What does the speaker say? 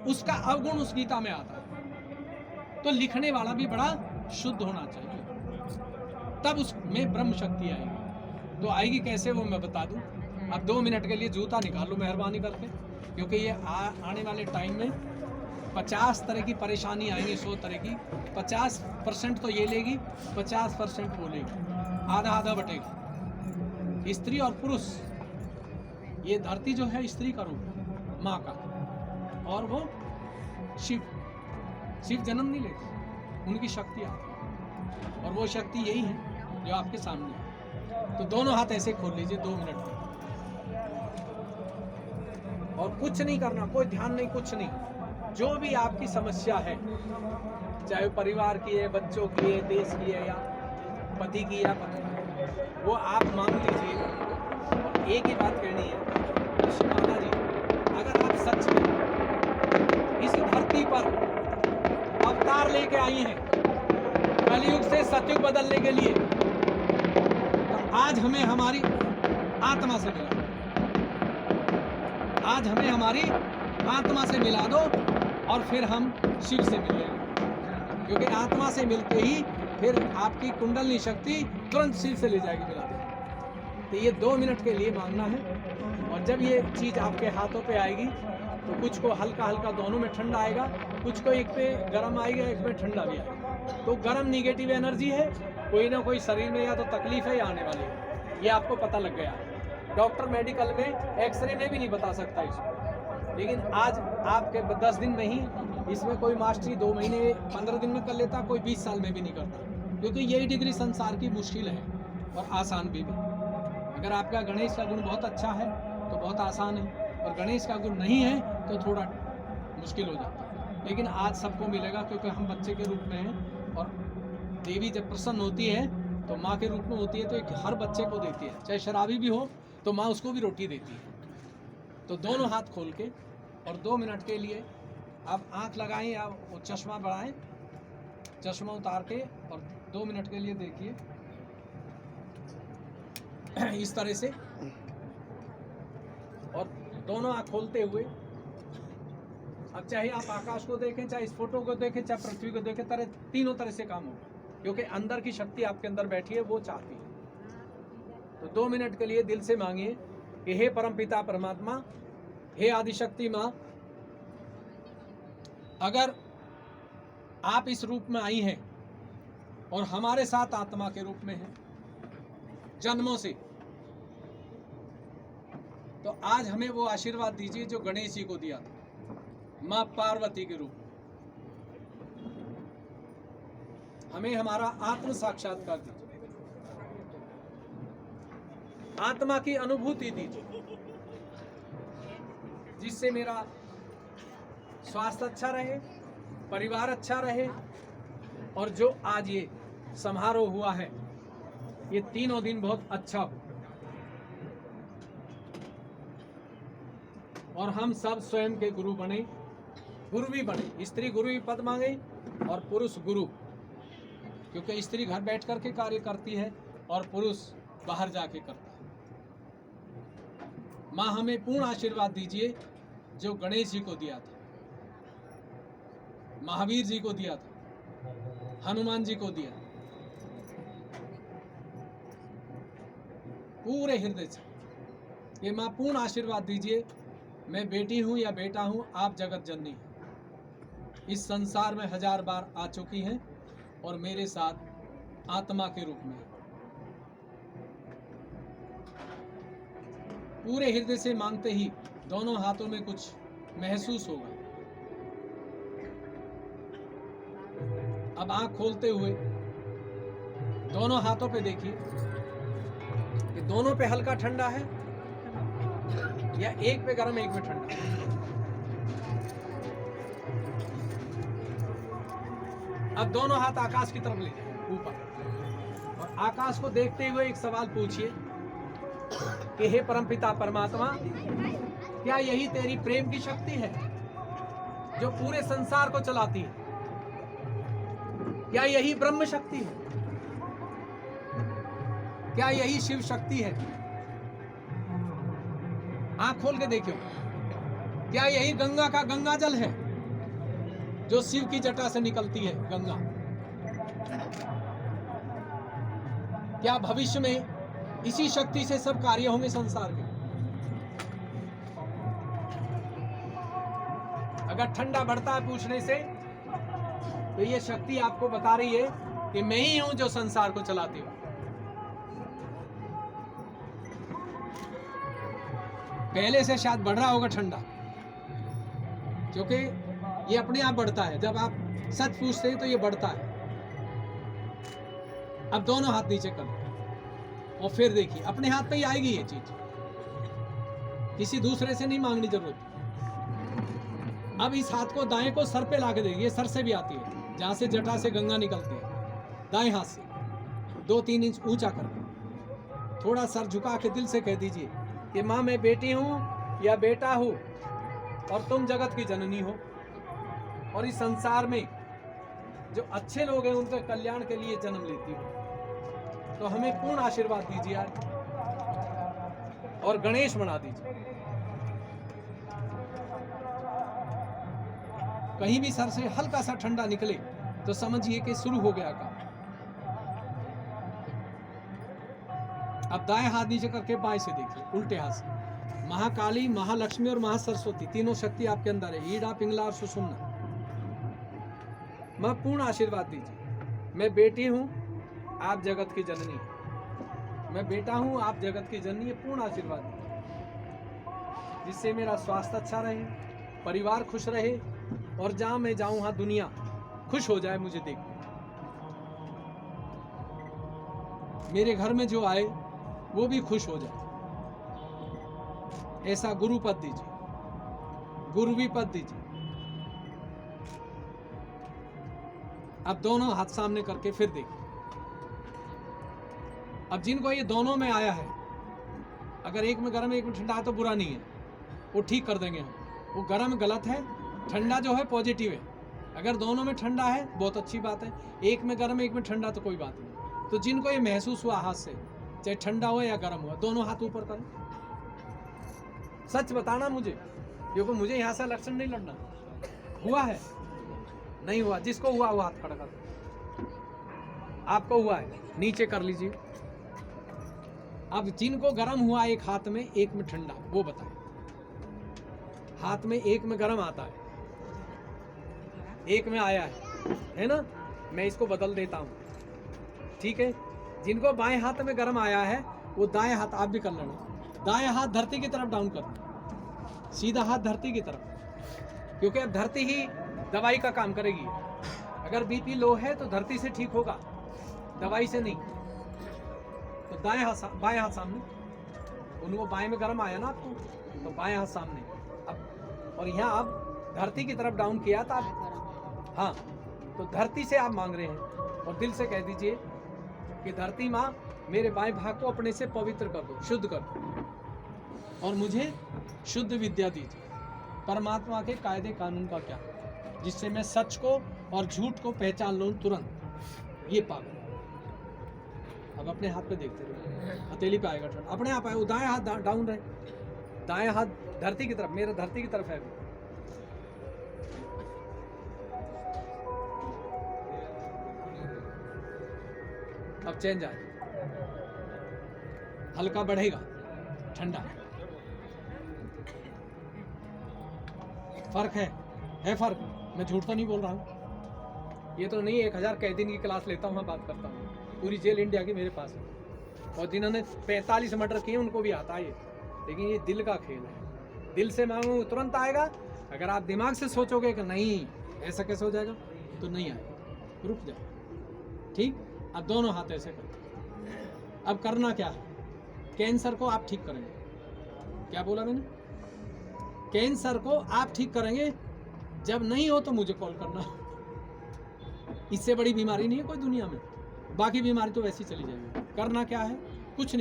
उसका अवगुण उस गीता में आता है। तो लिखने वाला भी बड़ा शुद्ध होना चाहिए, तब उसमें ब्रह्म शक्ति आएगी। तो आएगी कैसे वो मैं बता दूं। अब 2 मिनट के लिए जूता निकाल लो मेहरबानी करके, क्योंकि ये आने वाले टाइम में 50 तरह की परेशानी आएंगी, 100 तरह की। 50% तो ये लेगी, 50% वो लेगी, आधा आधा बटेगा। स्त्री और पुरुष, ये धरती जो है स्त्री का रूप है, माँ का, और वो शिव जन्म नहीं लेते, उनकी शक्ति आती है, और वो शक्ति यही है जो आपके सामने है। तो दोनों हाथ ऐसे खोल लीजिए 2 मिनट में, और कुछ नहीं करना, कोई ध्यान नहीं, कुछ नहीं। जो भी आपकी समस्या है, चाहे परिवार की है, बच्चों की है, देश की है, या पति की या पत्नी, वो आप मांग लीजिए। और एक ही बात कहनी है, माता जी, अगर आप सच में इस धरती पर अवतार लेके आई हैं कलयुग से सतयुग बदलने के लिए, तो आज हमें हमारी आत्मा से मिला, आज हमें हमारी आत्मा से मिला दो, और फिर हम शिव से मिल लेंगे। क्योंकि आत्मा से मिलते ही फिर आपकी कुंडलनी शक्ति तुरंत शिव से ले जाएगी मिला दे। तो ये 2 मिनट के लिए मांगना है। और जब ये चीज़ आपके हाथों पे आएगी तो कुछ को हल्का हल्का दोनों में ठंडा आएगा, कुछ को एक पे गर्म आएगा, एक पे ठंडा भी आएगा। तो गर्म निगेटिव एनर्जी है, कोई ना कोई शरीर में या तो तकलीफ है या आने वाली है, ये आपको पता लग गया। डॉक्टर मेडिकल में एक्सरे में भी नहीं बता सकता इसको, लेकिन आज आपके 10 दिन में ही इसमें कोई मास्टरी 2 महीने 15 दिन में कर लेता, कोई 20 साल में भी नहीं करता। क्योंकि यही डिग्री संसार की मुश्किल है और आसान भी। अगर आपका गणेश का गुण बहुत अच्छा है तो बहुत आसान है, और गणेश का गुण नहीं है तो थोड़ा मुश्किल हो जाता है। लेकिन आज सबको मिलेगा, क्योंकि हम बच्चे के रूप में हैं, और देवी जब प्रसन्न होती है तो माँ के रूप में होती है, तो एक हर बच्चे को देती है, चाहे शराबी भी हो तो माँ उसको भी रोटी देती है। तो दोनों हाथ खोल के और 2 मिनट के लिए आप आँख लगाएं या वो चश्मा बढ़ाएं, चश्मा उतार के, और 2 मिनट के लिए देखिए इस तरह से, और दोनों आँख खोलते हुए अब चाहे आप आकाश को देखें, चाहे इस फोटो को देखें, चाहे पृथ्वी को देखें, तीनों तरह से काम होगा, क्योंकि अंदर की शक्ति आपके अंदर बैठी है, वो चाहती है। तो 2 मिनट के लिए दिल से मांगिए कि हे परमपिता परमात्मा, हे आदिशक्ति माँ, अगर आप इस रूप में आई हैं और हमारे साथ आत्मा के रूप में हैं जन्मों से, तो आज हमें वो आशीर्वाद दीजिए जो गणेश जी को दिया था, माँ पार्वती के रूप में। हमें हमारा आत्म साक्षात्कार दीजिए, आत्मा की अनुभूति दीजिए, जिससे मेरा स्वास्थ्य अच्छा रहे, परिवार अच्छा रहे, और जो आज ये समारोह हुआ है ये तीनों दिन बहुत अच्छा हो, और हम सब स्वयं के गुरु बने, गुरु भी बने। स्त्री गुरु भी पद मांगे और पुरुष गुरु, क्योंकि स्त्री घर बैठ कर के कार्य करती है और पुरुष बाहर जाके करता है। माँ हमें पूर्ण आशीर्वाद दीजिए जो गणेश जी को दिया था, महावीर जी को दिया था, हनुमान जी को दिया, पूरे हृदय से। ये माँ पूर्ण आशीर्वाद दीजिए, मैं बेटी हूँ या बेटा हूँ, आप जगत जननी हैं, इस संसार में 1000 बार आ चुकी हैं और मेरे साथ आत्मा के रूप में। पूरे हृदय से मांगते ही दोनों हाथों में कुछ महसूस होगा। अब आंख खोलते हुए दोनों हाथों पे देखिए कि दोनों पे हल्का ठंडा है या एक पे गर्म एक पे ठंडा। अब दोनों हाथ आकाश की तरफ ले जाए ऊपर, और आकाश को देखते हुए एक सवाल पूछिए कि हे परमपिता परमात्मा, क्या यही तेरी प्रेम की शक्ति है जो पूरे संसार को चलाती है? क्या यही ब्रह्म शक्ति है? क्या यही शिव शक्ति है? आंख खोल के देखियो, क्या यही गंगा का गंगा जल है? जो शिव की जटा से निकलती है, गंगा। क्या भविष्य में इसी शक्ति से सब कार्य होंगे संसार के? अगर ठंडा बढ़ता है पूछने से, तो ये शक्ति आपको बता रही है कि मैं ही हूं जो संसार को चलाती हूं। पहले से शायद बढ़ रहा होगा ठंडा, क्योंकि ये अपने आप बढ़ता है। जब आप सच पूछते हैं तो ये बढ़ता है। अब दोनों हाथ नीचे कर और फिर देखिए अपने हाथ पे ही आएगी ये चीज, किसी दूसरे से नहीं मांगनी जरूरत। अब इस हाथ को दाएं को सर पे ला के देखिए, सर से भी आती है, जहां से जटा से गंगा निकलती है। दाएं हाथ से 2-3 इंच ऊंचा कर थोड़ा सर झुका के दिल से कह दीजिए कि माँ मैं बेटी हूं या बेटा हूं और तुम जगत की जननी हो, और इस संसार में जो अच्छे लोग हैं उनके कल्याण के लिए जन्म लेती हो। तो हमें पूर्ण आशीर्वाद दीजिए आज और गणेश बना दीजिए। कहीं भी सर से हल्का सा ठंडा निकले तो समझिए कि शुरू हो गया काम। अब दाएं हाथ नीचे करके बाएं से देखिए, उल्टे हाथ से। महाकाली, महालक्ष्मी और महासरस्वती तीनों शक्ति आपके अंदर है, ईड़ा, पिंगला और सुषुम्ना। मैं पूर्ण आशीर्वाद दीजिए। मैं बेटी हूं, आप जगत की जननी। मैं बेटा हूं, आप जगत की जननी। ये पूर्ण आशीर्वाद दीजिए, जिससे मेरा स्वास्थ्य अच्छा रहे, परिवार खुश रहे, और जहां मैं जाऊं वहां दुनिया खुश हो जाए मुझे देख। मेरे घर में जो आए वो भी खुश हो जाए। ऐसा गुरु पद दीजिए, गुरुवी पद दीजिए। अब दोनों हाथ सामने करके फिर देखिए। अब जिनको ये दोनों में आया है, अगर एक में गर्म एक में ठंडा है तो बुरा नहीं है, वो ठीक कर देंगे हम। वो गर्म गलत है, ठंडा जो है पॉजिटिव है। अगर दोनों में ठंडा है बहुत अच्छी बात है, एक में गर्म एक में ठंडा तो कोई बात नहीं। तो जिनको ये महसूस हुआ हाथ से, चाहे ठंडा हो या गर्म हो, दोनों हाथ ऊपर करें। सच बताना मुझे, क्योंकि मुझे यहाँ से इलेक्शन नहीं लड़ना। हुआ है नहीं हुआ, जिसको हुआ वो हाथ खड़ा कर। आपको हुआ है नीचे कर लीजिए। अब जिनको गर्म हुआ एक हाथ में एक में ठंडा, वो बताएं। हाथ में एक में गर्म आता है, एक में आया है ना? मैं इसको बदल देता हूं, ठीक है? जिनको बाएं हाथ में गर्म आया है वो दाएं हाथ आप भी कर लेना। दाएं हाथ धरती की तरफ डाउन करना, सीधा हाथ धरती की तरफ, क्योंकि अब धरती ही दवाई का काम करेगी। अगर बीपी लो है तो धरती से ठीक होगा, दवाई से नहीं। तो बाएं हाथ सामने, उनको बाएं में गर्म आया ना आपको, तो बाएं हाथ सामने। अब और यहाँ आप धरती की तरफ डाउन किया था आप, हाँ, तो धरती से आप मांग रहे हैं और दिल से कह दीजिए कि धरती माँ मेरे बाएं भाग को अपने से पवित्र कर दो, शुद्ध कर दो, और मुझे शुद्ध विद्या दीजिए, परमात्मा के कायदे कानून का क्या, जिससे मैं सच को और झूठ को पहचान लूँ तुरंत। ये पागल। अब अपने हाथ पे देखते रहिए, हथेली पे आएगा ठंड, अपने आप आए। दाएं हाथ डाउन रहे, दाएं हाथ धरती की तरफ, मेरा धरती की तरफ है। अब चेंज आए, हल्का बढ़ेगा, ठंडा। फर्क है फर्क। मैं झूठ तो नहीं बोल रहा हूँ। ये तो नहीं 1000 कैदी की क्लास लेता हूँ, बात करता हूँ। पूरी जेल इंडिया की मेरे पास है, और जिन्होंने 45 मर्डर किए उनको भी आता है ये। लेकिन ये दिल का खेल है। दिल से मांगो तुरंत आएगा। अगर आप दिमाग से सोचोगे कि नहीं ऐसा कैसे हो जाएगा, तो नहीं आएगा, रुक जाओ। ठीक। अब दोनों हाथ ऐसे करो। अब करना क्या है? कैंसर को आप ठीक करेंगे। क्या बोला मैंने? कैंसर को आप ठीक करेंगे। जब नहीं हो तो मुझे कॉल करना। इससे बड़ी बीमारी नहीं है कोई दुनिया में। बाकी बीमारी तो वैसी चली जाएगी। करना क्या है?